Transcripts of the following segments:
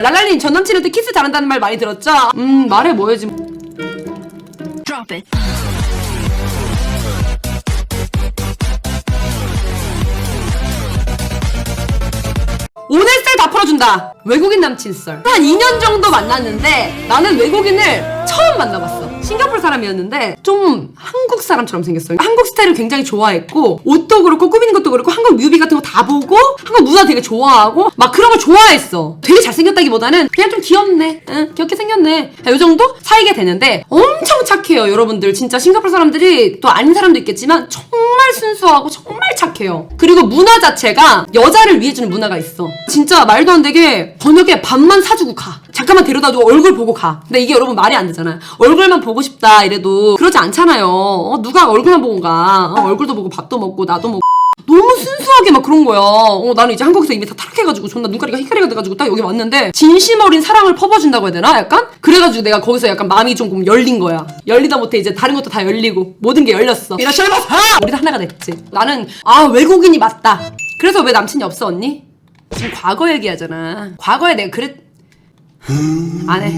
랄랄님 전 남친한테 키스 잘한다는 말 많이 들었죠? 말해 뭐해지. Drop it. 오늘 썰 다 풀어준다. 외국인 남친 썰. 한 2년 정도 만났는데 나는 외국인을 처음 만나봤어. 싱가포르 사람이었는데 좀 한국 사람처럼 생겼어요. 한국 스타일을 굉장히 좋아했고 옷도 그렇고 꾸미는 것도 그렇고 한국 뮤비 같은 거 다 보고 한국 문화 되게 좋아하고 막 그런 걸 좋아했어. 되게 잘생겼다기보다는 그냥 좀 귀엽네. 응, 귀엽게 생겼네. 요 정도 사이게 되는데 엄청 착해요. 여러분들 진짜 싱가포르 사람들이 또 아닌 사람도 있겠지만 정말 순수하고 정말 착해요. 그리고 문화 자체가 여자를 위해 주는 문화가 있어. 진짜 말도 안 되게 저녁에 밥만 사주고 가. 잠깐만 데려다주고 얼굴 보고 가. 근데 이게 여러분 말이 안 되잖아요. 얼굴만 보고 싶다 이래도 그러지 않잖아요. 누가 얼굴만 보고 가. 얼굴도 보고 밥도 먹고 나도 먹고. 너무 순수하게 막 그런 거야. 나는 이제 한국에서 이미 다 타락해가지고 존나 눈가리가 휘가리가 돼가지고 딱 여기 왔는데 진심 어린 사랑을 퍼부어준다고 해야 되나? 약간? 그래가지고 내가 거기서 약간 마음이 조금 열린 거야. 열리다 못해 이제 다른 것도 다 열리고 모든 게 열렸어. 우리도 하나가 됐지. 나는 외국인이 맞다. 그래서 왜 남친이 없어 언니? 지금 과거 얘기하잖아. 과거에 내가 안 해.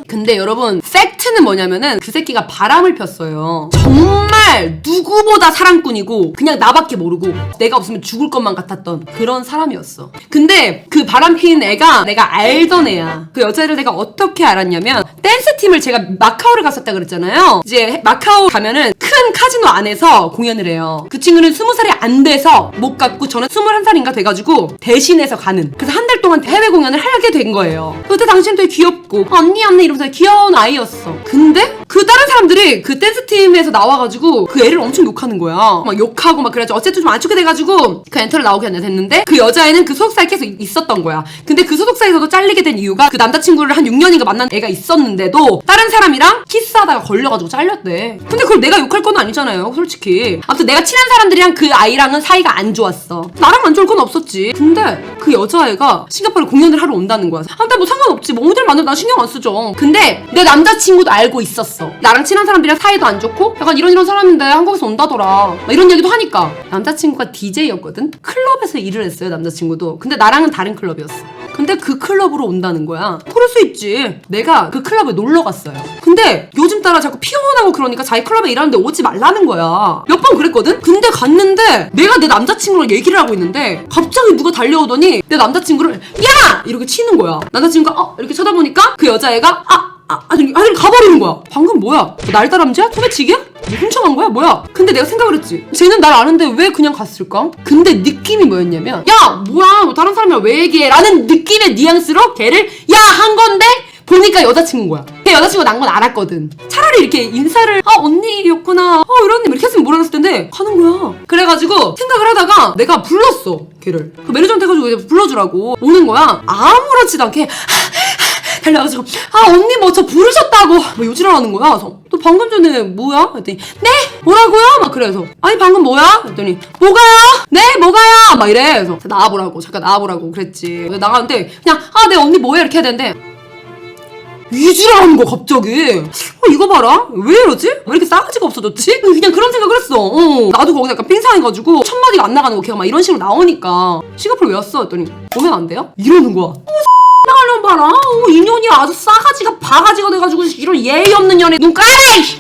근데 여러분 팩트는 뭐냐면은 그 새끼가 바람을 폈어요. 정말 누구보다 사랑꾼이고 그냥 나밖에 모르고 내가 없으면 죽을 것만 같았던 그런 사람이었어. 근데 그 바람 피는 애가 내가 알던 애야. 그 여자를 내가 어떻게 알았냐면 댄스팀을 제가 마카오를 갔었다 그랬잖아요. 이제 마카오 가면은 큰 카지노 안에서 공연을 해요. 그 친구는 20살이 안 돼서 못 갔고 저는 21살인가 돼가지고 대신해서 가는. 그래서 한 달 동안 해외 공연을 하게 된 거예요. 그때 당시엔 되게 귀엽고 언니 이러면서 귀여운 아이였어. 근데 그 다른 사람들이 그 댄스팀에서 나와가지고 그 애를 엄청 욕하는 거야. 막 욕하고 막 그래가지고 어쨌든 좀 안 좋게 돼가지고 그 엔터를 나오게 됐는데 그 여자애는 그 소속사에 계속 있었던 거야. 근데 그 소속사에서도 잘리게 된 이유가 그 남자친구를 한 6년인가 만난 애가 있었는데도 다른 사람이랑 키스하다가 걸려가지고 잘렸대. 근데 그걸 내가 욕할 건 아니잖아요 솔직히. 아무튼 내가 친한 사람들이랑 그 아이랑은 사이가 안 좋았어. 나랑 안 좋을 건 없었지. 근데 그 여자애가 싱가포르에 공연을 하러 온다는 거야. 근데 뭐 상관없지. 뭐 모델 만나도 나 신경 안 쓰죠. 근데 내 남자친구도 알고 있었어. 나랑 친한 사람들이랑 사이도 안 좋고 약간 이런 사람인데 한국에서 온다더라 막 이런 얘기도 하니까. 남자친구가 DJ였거든? 클럽에서 일을 했어요 남자친구도. 근데 나랑은 다른 클럽이었어. 근데 그 클럽으로 온다는 거야. 그럴 수 있지. 내가 그 클럽에 놀러 갔어요. 근데 요즘 따라 자꾸 피곤하고 그러니까 자기 클럽에 일하는데 오지 말라는 거야. 몇 번 그랬거든? 근데 갔는데 내가 내 남자친구랑 얘기를 하고 있는데 갑자기 누가 달려오더니 내 남자친구를 야! 이렇게 치는 거야. 남자친구가 이렇게 쳐다보니까 그 여자애가 아니 가버리는 거야. 방금 뭐야? 날다람쥐야? 소매치기야? 뭐 훔쳐간 거야? 뭐야? 근데 내가 생각을 했지. 쟤는 날 아는데 왜 그냥 갔을까? 근데 느낌이 뭐였냐면 야 뭐야 너 다른 사람이랑 왜 얘기해? 라는 느낌의 뉘앙스로 걔를 야 한 건데 보니까 여자친구인 거야. 걔 여자친구가 난 건 알았거든. 차라리 이렇게 인사를 언니였구나 이런 님 이렇게 했으면 몰랐을 텐데 가는 거야. 그래가지고 생각을 하다가 내가 불렀어 걔를. 그 매니저한테 해가지고 이제 불러주라고 오는 거야. 아무렇지도 않게 달려가지고 언니 뭐 저 부르셨다고 막 요지를 하는 거야. 그래서 또 방금 전에 뭐야? 그랬더니 네? 뭐라고요? 막 그래서 아니 방금 뭐야? 그랬더니 뭐가요? 네? 뭐가요? 막 이래. 그래서 나와보라고 잠깐 나와보라고 그랬지. 나가는데 그냥 네 언니 뭐해? 이렇게 해야 되는데 위지를 하는 거 갑자기. 이거 봐라 왜 이러지? 왜 이렇게 싸가지가 없어졌지? 그냥 그런 생각을 했어. 나도 거기서 약간 삥상해가지고 첫 마디가 안 나가는 거 걔가 막 이런 식으로 나오니까 싱가포르 왜 왔어? 했더니 오면 안 돼요? 이러는 거야. 나가려면 봐라. 인연이 아주 싸가지가 바가지가 돼가지고 이런 예의 없는 년에 눈 까라!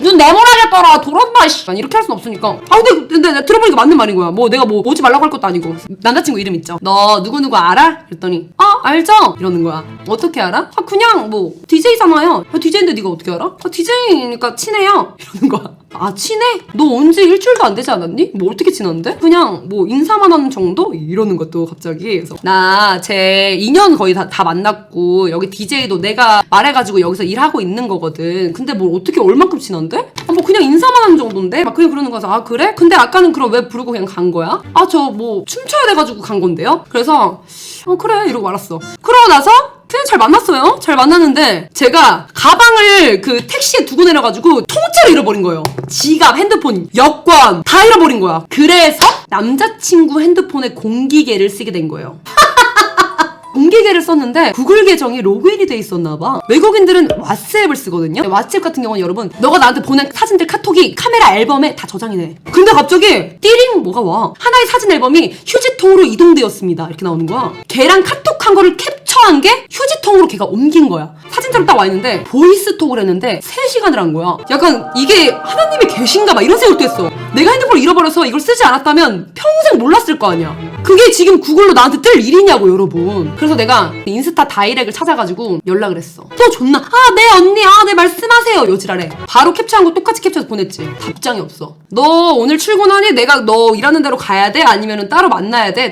눈 네모나겠더라. 돌았나? 난 이렇게 할 순 없으니까. 근데 들어보니까 맞는 말인 거야. 내가 오지 말라고 할 것도 아니고. 남자친구 이름 있죠. 너 누구누구 알아? 그랬더니 알죠? 이러는 거야. 어떻게 알아? 그냥 DJ잖아요. DJ인데 네가 어떻게 알아? DJ니까 친해요. 이러는 거야. 친해? 너 언제 일주일도 안 되지 않았니? 어떻게 친한데? 그냥 인사만 하는 정도? 이러는 것도 갑자기. 그래서 나 쟤 2년 거의 다 만났고 여기 DJ도 내가 말해가지고 여기서 일하고 있는 거거든. 근데 어떻게 얼만큼 친한데? 그냥 인사만 하는 정도인데? 막 그냥 그러는 거라서 그래? 근데 아까는 그럼 왜 부르고 그냥 간 거야? 저 춤춰야 돼가지고 간 건데요? 그래서 그래 이러고 말았어. 그러고 나서 그냥 잘 만났어요. 잘 만났는데 제가 가방을 그 택시에 두고 내려가지고 통째로 잃어버린 거예요. 지갑, 핸드폰, 여권 다 잃어버린 거야. 그래서 남자친구 핸드폰에 공기계를 쓰게 된 거예요. 공개계를 썼는데 구글 계정이 로그인이 돼 있었나봐. 외국인들은 왓츠앱을 쓰거든요. 왓츠앱 같은 경우는 여러분 너가 나한테 보낸 사진들 카톡이 카메라 앨범에 다 저장이 돼. 근데 갑자기 띠링 뭐가 와. 하나의 사진 앨범이 휴지통으로 이동되었습니다. 이렇게 나오는 거야. 걔랑 카톡한 거를 캡처한 게 휴지통으로 걔가 옮긴 거야. 사진처럼 딱 와 있는데 보이스톡을 했는데 3시간을 한 거야. 약간 이게 하나님의 계신가 봐 이런 생각도 했어. 내가 핸드폰을 잃어버려서 이걸 쓰지 않았다면 평생 몰랐을 거 아니야. 그게 지금 구글로 나한테 뜰 일이냐고 여러분. 그래서 내가 인스타 다이렉을 찾아가지고 연락을 했어. 또 존나 네 언니 네 말씀하세요 여지랄해. 바로 캡처한 거 똑같이 캡처해서 보냈지. 답장이 없어. 너 오늘 출근하니? 내가 너 일하는 대로 가야 돼? 아니면은 따로 만나야 돼?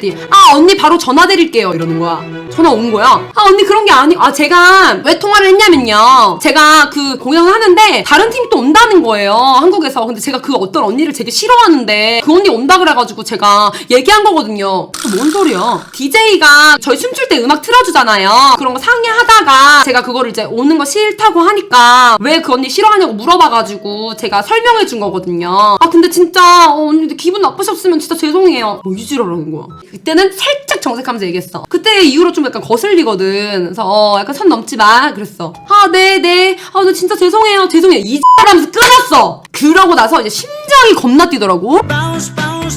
언니 바로 전화 드릴게요 이러는 거야. 전화 온 거야. 언니 그런 게 제가 왜 통화를 했냐면요, 제가 그 공연을 하는데 다른 팀이 또 온다는 거예요 한국에서. 근데 제가 그 어떤 언니를 되게 싫어하는데 그 언니 온다 그래가지고 제가 얘기한 거거든요. 뭔 소리야. DJ가 저희 춤출 때 음악 틀어주잖아요. 그런 거 상의하다가 제가 그거를 이제 오는 거 싫다고 하니까 왜 그 언니 싫어하냐고 물어봐가지고 제가 설명해 준 거거든요. 근데 진짜 언니 기분 나쁘셨으면 진짜 죄송해요. 뭐 이지랄하는 거야. 그때는 살짝 정색하면서 얘기했어. 그때 이후로 좀 약간 거슬리거든. 그래서 약간 선 넘지 마 그랬어. 네네 너 진짜 죄송해요 이지랄하면서 끊었어. 그러고 나서 이제 심장이 겁나 뛰더라고.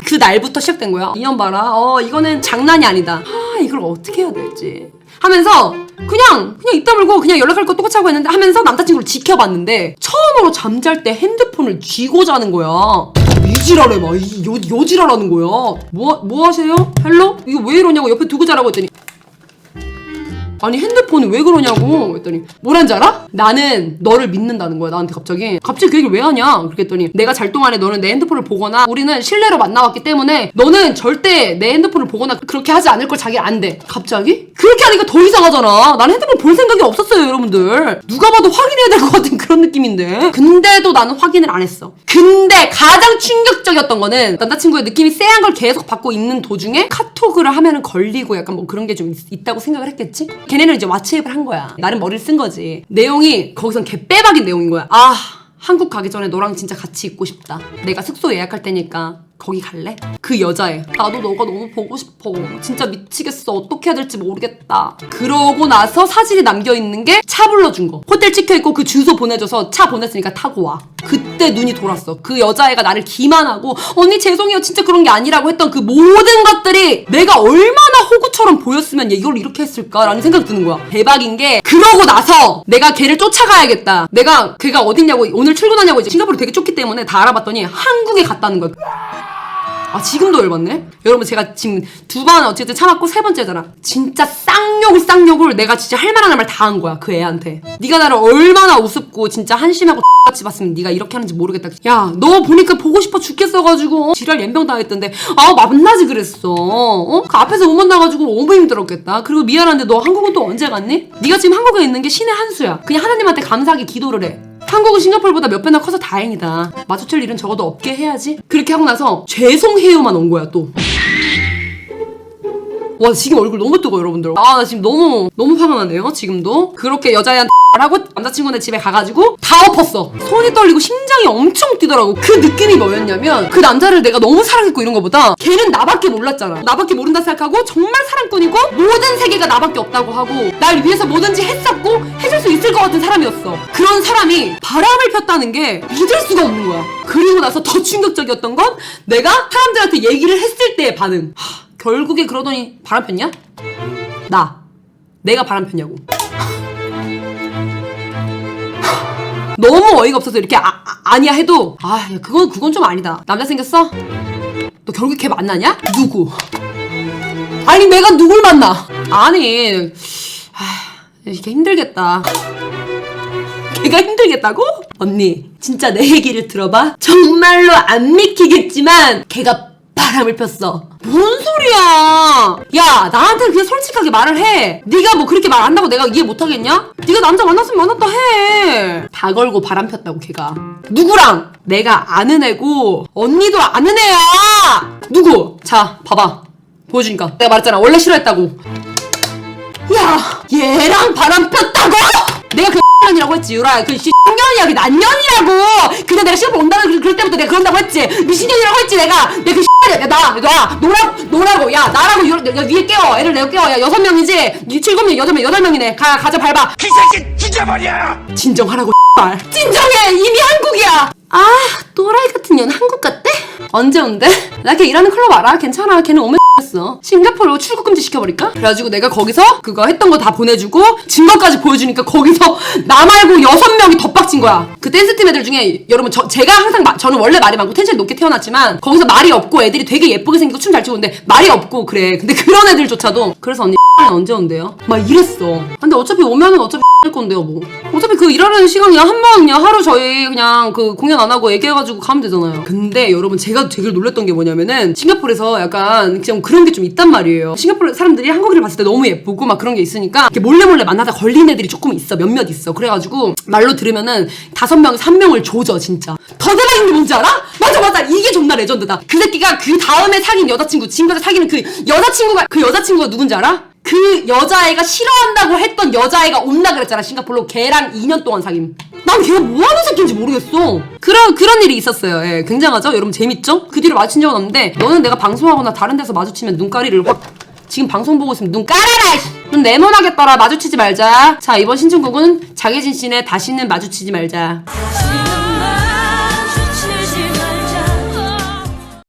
그 날부터 시작된 거야. 이년 봐라. 이거는 장난이 아니다. 이걸 어떻게 해야 될지 하면서 그냥 입 다물고 그냥 연락할 거 똑같이 하고 했는데 하면서 남자친구를 지켜봤는데 처음으로 잠잘 때 핸드폰을 쥐고 자는 거야. 이지랄해 막 여지랄하는 거야. 뭐 하세요? 헬로? 이거 왜 이러냐고 옆에 두고 자라고 했더니 아니 핸드폰이 왜 그러냐고 했더니 뭐라는지 알아? 나는 너를 믿는다는 거야. 나한테 갑자기 그 얘기를 왜 하냐 그랬더니 내가 잘 동안에 너는 내 핸드폰을 보거나 우리는 실내로 만나왔기 때문에 너는 절대 내 핸드폰을 보거나 그렇게 하지 않을 걸 자기 안 돼. 갑자기? 그렇게 하니까 더 이상하잖아. 나는 핸드폰 볼 생각이 없었어요 여러분들. 누가 봐도 확인해야 될 것 같은 그런 느낌인데 근데도 나는 확인을 안 했어. 근데 가장 충격적이었던 거는 남자친구의 느낌이 쎄한 걸 계속 받고 있는 도중에 카톡을 하면은 걸리고 약간 뭐 그런 게 좀 있다고 생각을 했겠지? 걔네는 이제 왓츠앱을 한 거야. 나름 머리를 쓴 거지. 내용이 거기선 개빼박인 내용인 거야. 한국 가기 전에 너랑 진짜 같이 있고 싶다. 내가 숙소 예약할 테니까 거기 갈래? 그 여자애 나도 너가 너무 보고 싶어. 진짜 미치겠어. 어떻게 해야 될지 모르겠다. 그러고 나서 사진이 남겨있는 게 차 불러준 거. 호텔 찍혀있고 그 주소 보내줘서 차 보냈으니까 타고 와. 그때 눈이 돌았어. 그 여자애가 나를 기만하고 언니 죄송해요 진짜 그런 게 아니라고 했던 그 모든 것들이 내가 얼마나 호구처럼 보였으면 이걸 이렇게 했을까라는 생각이 드는 거야. 대박인 게 그러고 나서 내가 걔를 쫓아가야겠다. 걔가 어딨냐고 오늘 출근하냐고 이제 싱가포르 되게 좁기 때문에 다 알아봤더니 한국에 갔다는 거야. 지금도 열받네? 여러분 제가 지금 2번 어쨌든 참았고 3번째잖아. 진짜 쌍욕을 내가 진짜 할 만한 말 다 한 거야 그 애한테. 네가 나를 얼마나 우습고 진짜 한심하고 같이 봤으면 네가 이렇게 하는지 모르겠다. 야 너 보니까 보고 싶어 죽겠어가지고 지랄 연병 당했던데 만나지 그랬어. 그 앞에서 못 만나가지고 너무 힘들었겠다. 그리고 미안한데 너 한국은 또 언제 갔니? 네가 지금 한국에 있는 게 신의 한 수야. 그냥 하나님한테 감사하게 기도를 해. 한국은 싱가포르보다 몇 배나 커서 다행이다. 마주칠 일은 적어도 없게 해야지. 그렇게 하고 나서 죄송해요만 온 거야 또. 와 지금 얼굴 너무 뜨거워 여러분들. 나 지금 너무 화가 나네요 지금도. 그렇게 여자애한테 하고 남자친구네 집에 가가지고 다 엎었어. 손이 떨리고 심장이 엄청 뛰더라고. 그 느낌이 뭐였냐면 그 남자를 내가 너무 사랑했고 이런 거보다 걔는 나밖에 몰랐잖아. 나밖에 모른다 생각하고 정말 사랑꾼이고 모든 세계가 나밖에 없다고 하고 날 위해서 뭐든지 했었고 해줄 수 있을 것 같은 사람이었어. 그런 사람이 바람을 폈다는 게 믿을 수가 없는 거야. 그리고 나서 더 충격적이었던 건 내가 사람들한테 얘기를 했을 때의 반응. 결국에 그러더니 바람 폈냐? 내가 바람 폈냐고. 너무 어이가 없어서 이렇게 아니야 해도 그건 좀 아니다. 남자 생겼어? 너 결국 걔 만나냐? 누구? 아니 내가 누굴 만나? 아니 이게 힘들겠다. 걔가 힘들겠다고? 언니 진짜 내 얘기를 들어봐. 정말로 안 믿기겠지만 걔가 바람을 폈어. 뭔 소리야? 야 나한테 그냥 솔직하게 말을 해. 네가 뭐 그렇게 말 한다고 내가 이해 못하겠냐? 네가 남자 만났으면 만났다 해. 다 걸고 바람 폈다고 걔가. 누구랑? 내가 아는 애고 언니도 아는 애야. 누구? 자 봐봐 보여주니까. 내가 말했잖아 원래 싫어했다고. 야 얘랑 바람 폈다고? 내가 그 년이라고 했지. 유라 그 년이야. 그 난년이라고. 그냥 내가 시험 온다는 그럴 때부터 내가 그런다고 했지. 미친년이라고 했지. 내가 그 야 나 노라고. 야 나라고 야, 위에 깨워. 애를 내가 깨워. 야 6명이지. 7명 8명이네. 가자 밟아. 그 새끼 죽여버려! 진정하라고. 진정해. 이미 한국이야. 아 또라이 같은 년 한국 갔대? 언제 온대? 나 걔 일하는 클럽 알아? 괜찮아. 걔는 오면 어 싱가포르로 출국 금지 시켜버릴까? 그래가지고 내가 거기서 그거 했던 거 다 보내주고 증거까지 보여주니까 거기서 나 말고 6명이 더 빡친 거야. 그 댄스팀 애들 중에 여러분 제가 항상 저는 원래 말이 많고 텐션이 높게 태어났지만 거기서 말이 없고 애들이 되게 예쁘게 생기고 춤 잘 추고 있는데 말이 없고 그래. 근데 그런 애들조차도 그래서 언니 언제 온대요? 막 이랬어. 근데 어차피 오면은 어차피 할 건데요 뭐. 어차피 그 일하는 시간 그냥 한 번 그냥 하루 저희 그냥 그 공연 안 하고 얘기해가지고 가면 되잖아요. 근데 여러분 제가 되게 놀랬던 게 뭐냐면은 싱가포르에서 약간 좀 그런 게 좀 있단 말이에요. 싱가포르 사람들이 한국인을 봤을 때 너무 예쁘고 막 그런 게 있으니까 이렇게 몰래 만나다 걸린 애들이 조금 있어. 몇몇 있어. 그래가지고 말로 들으면은 5명에서 1명을 조져 진짜. 더 대박인 게 뭔지 알아? 맞아 이게 존나 레전드다. 그 새끼가 그 다음에 사귄 여자친구 지금까지 사귀는 그 여자친구가 누군지 알아? 그 여자애가 싫어한다고 했던 여자애가 온다 그랬잖아. 싱가포르로 걔랑 2년 동안 사귐. 난 걔가 뭐하는 새끼인지 모르겠어. 그런 일이 있었어요. 예, 굉장하죠? 여러분 재밌죠? 그 뒤로 마주친 적은 없는데 너는 내가 방송하거나 다른 데서 마주치면 눈가리를 확 지금 방송 보고 있으면 눈 깔아라! 눈 네모나겠더라. 마주치지 말자. 자 이번 신청곡은 장혜진 씨네 다시는 마주치지 말자.